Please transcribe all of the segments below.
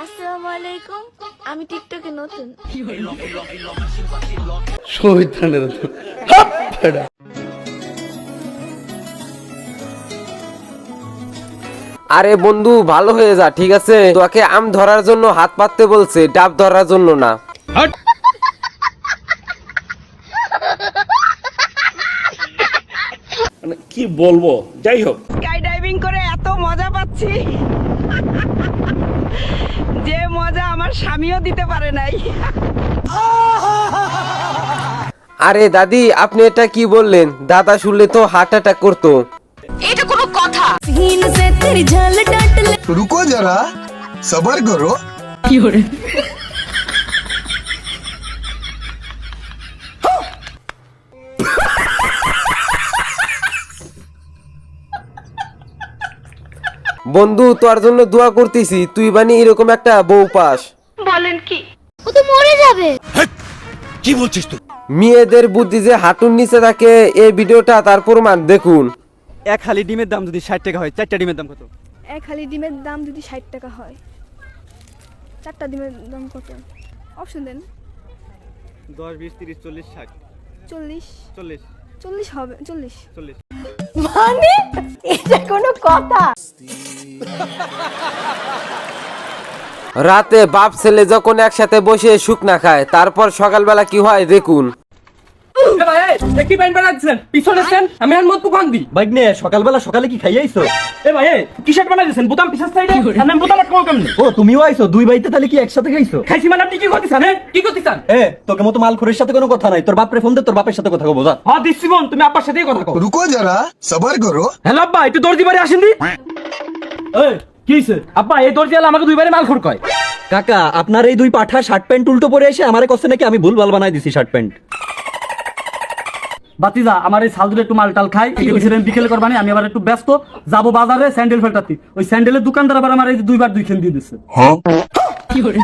আসসালামু আলাইকুম, আমি টিকটকে নতুন। আরে বন্ধু ভালো হয়ে যা, ঠিক আছে? তোকে আম ধরার জন্য হাত পাততে বলছে, ডাব ধরার জন্য না। কি বলবো, যাই হোক। স্কাই ডাইভিং করে এত মজা পাচ্ছি যে মজা আমার স্বামীও দিতে পারে নাই। আরে দাদি, আপনি এটা কি বললেন? দাদা শুনলে তো হার্ট অ্যাটাক করতো। এটা কোনো কথা? रुको जरा सबर करो। বন্ধু তোর জন্য দোয়া করতেছি, তুই বানি এরকম একটা বউ পাস। বলেন কি? ও তো মরে যাবে। কি বলছিস তুই? মেয়েদের বুদ্ধি যে হাঁটুর নিচে থাকে, এই ভিডিওটা তার প্রমাণ দেখুন। এক হালি ডিমের দাম যদি 60 টাকা হয়, 4টা ডিমের দাম কত? এক হালি ডিমের দাম যদি 60 টাকা হয়, 4টা ডিমের দাম কত? অপশন দেন। 10 20 30 40 60 40 40 40 হবে, 40। 40। মানে এটা কোনো কথা? রাতে বাপ ছেলে যখন একসাথে বসে শুকনা খায়, তারপর সকালবেলা কি হয় দেখুন। কি বাইন বানাচ্ছেন? পিছনে সেন আমি আর মত কান দি বাইকনে সকালে কি খাই আইছো? এ ভাই কি শার্ট বানাইছেন? বোতাম পিছার সাইডে আমি বোতাম আটকাও কেমনে? ও তুমিও আইছো, দুই বাইতে তাহলে কি একসাথে খাইছো? খাইছি মানে আপনি কি করতেছেন? হ্যাঁ কি করতেছেন? তোকে মতো মালখোরের সাথে কোনো কথা নাই। তোর বাপরে ফোন দে, তোর বাপের সাথে কথা কবো যা। হ্যাঁ দিচ্ছি বোন, তুমি আব্বার সাথেই কথা কও। रुको जरा सबर करो। হ্যালো আব্বা, একটু দর্জি বাড়ি আসেন দি। এই কি হইছে আব্বা? এই দর্জি আলা আমাকে দুইবারে মাল খোর কয়। কাকা, আপনার এই দুই পাঠা শার্ট প্যান্ট উল্টো পরে এসে আমারে কষ্ট নাকি আমি ভুল ভাল বানাই দিছি শার্ট প্যান্ট। বাতিজা আমার এই সালদুলে একটু মাল টাল খাই, এই বিকেলে করবানি। আমি আবার একটু ব্যস্ত, যাবো বাজারে স্যান্ডেল ফেলতাতি। ওই স্যান্ডেলের দোকানদার আবার আমার এই দুইবার দুই খেন দিয়ে দিচ্ছে। কি করে?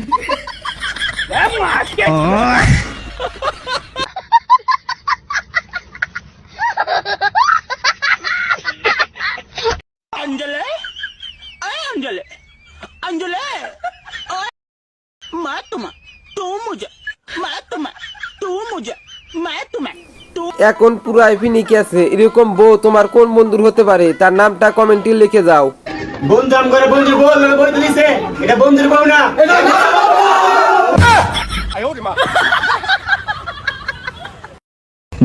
अंजलि, अरे अंजलि, अंजलि, मैं तुम्हें, तू मुझे, मैं तुम्हें, तू मुझे, मैं तुम्हें, तू। এখন পুরো আইফিনিক আছে, এরকম বউ তোমার কোন বন্ধুর হতে পারে? তার নামটা কমেন্টে লিখে যাও। বন্ধু আম করে বন্ধু বল বলে দিলিছে, এটা বন্ধুর বউ না।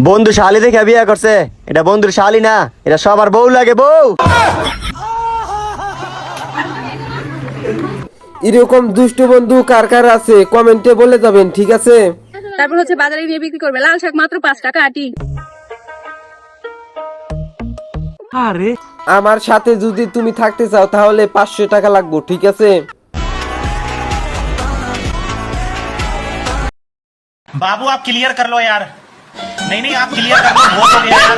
বন্ধু শালি দেখে বিয়ে করছে, এটা বন্ধুর শালি না, এটা সবার বউ লাগে বউ। এরকম দুষ্ট বন্ধু কার কার আছে কমেন্টে বলে যাবেন, ঠিক আছে? তারপর হচ্ছে বাজারে নিয়ে বিক্রি করবে। লাল শাক মাত্র 5 টাকা আটি। আরে আমার সাথে যদি তুমি থাকতে চাও তাহলে 500 টাকা লাগবে, ঠিক আছে? बाबू आप क्लियर कर लो यार। नहीं आप क्लियर कर लो, बहुत हो गया यार।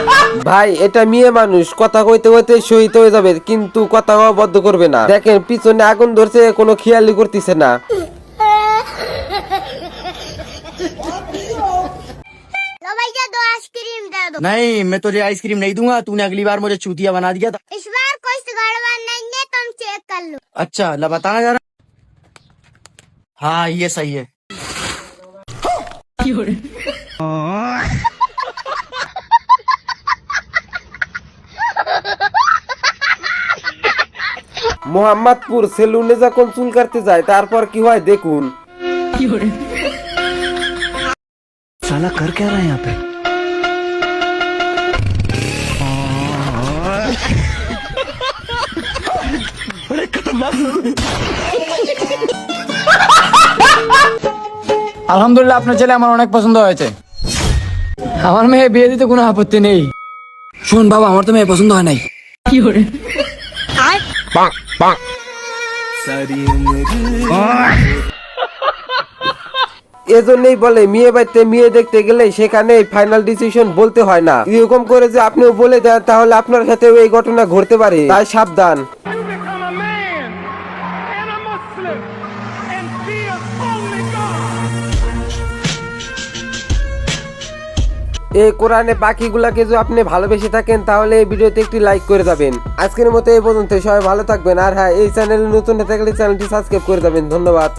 ভাই এটা মেয়ে মানুষ, কথা কইতে কইতে শহীদ হয়ে যাবে, কিন্তু কথা কওয়া বদ্ধ করবে না। দেখেন পিছনে আগুন ধরছে, কোনো খেয়ালই করতেছে না। लो भैया, 2 आइसक्रीम दे दो। नहीं, मैं तुझे आइसक्रीम नहीं दूंगा, तूने अगली बार मुझे चूतिया बना दिया था। इस बार कोई गड़बड़ नहीं है, तुम चेक कर लो। अच्छा ला बताना जरा। हाँ ये सही है। মোহাম্মদপুর সেলুনে যখন চুল কাটতে যায়, তারপর কি হয় দেখুন। साला कर क्या रहा है यहाँ पे? আলহামদুলিল্লাহ, আপনার ছেলে আমার অনেক পছন্দ হয়েছে। আমার মেয়ে বিয়ে দিতে কোনো আপত্তি নেই। শোন বাবা, আমার তো মেয়ে পছন্দ হয় নাই। কি করে? এজন্যই বলে মেয়ে বাড়িতে মেয়ে দেখতে গেলে সেখানে ফাইনাল ডিসিশন বলতে হয় না। এরকম করে যে আপনিও বলে দেন তাহলে আপনার সাথে এই ঘটনা ঘটতে পারে, তাই সাবধান। এই কোরআনে পাখিগুলাকে যদি আপনি ভালোবেসে থাকেন তাহলে এই ভিডিওতে একটি লাইক করে যাবেন। আজকের মতো এই পর্যন্ত, সবাই ভালো থাকবেন। আর হ্যাঁ, এই চ্যানেলে নতুন হয়ে থাকলে চ্যানেলটি সাবস্ক্রাইব করে যাবেন। ধন্যবাদ।